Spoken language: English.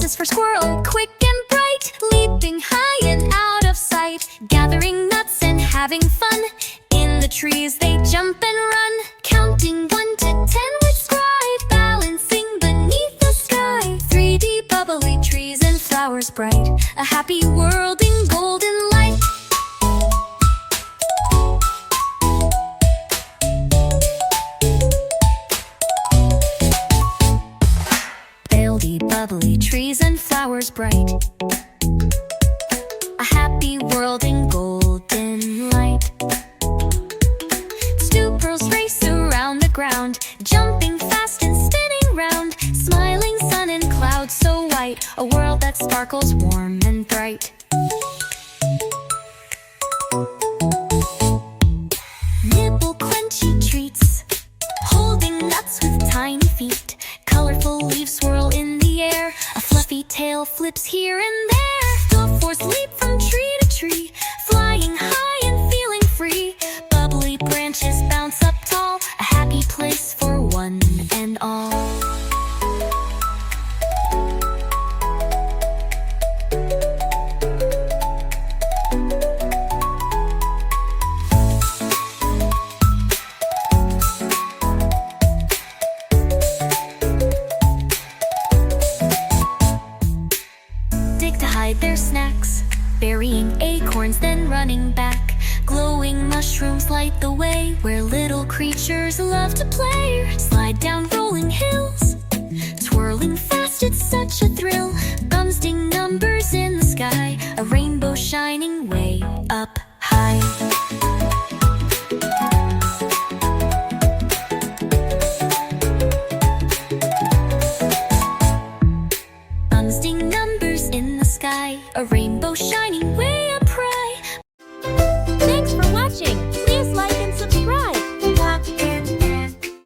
is for squirrel, quick and bright, leaping high and out of sight, gathering nuts and having fun. In the trees they jump and run, counting 1 to 10 with stride, balancing beneath the sky. 3D bubbly trees and flowers bright, a happy world in golden light. Bubbly trees and flowers bright, a happy world in golden light. Squirrels race around the ground, jumping fast and spinning round, smiling sun and clouds so white, a world that sparkles warm and bright. Nibble crunchy treats, holding nuts with tiny feet, colorful leaves swirl in the air, a fluffy tail flips here and there. Dwarfs leap from tree to tree, flying high and feeling free. Bubbly branches bounce up tall, a happy place for one and all. Their snacks, burying acorns, then running back. Glowing mushrooms light the way, where little creatures love to play. Slide down rolling hills, twirling fast, it's such a thrill. Buzzing numbers in the sky, a rainbow shining way up high.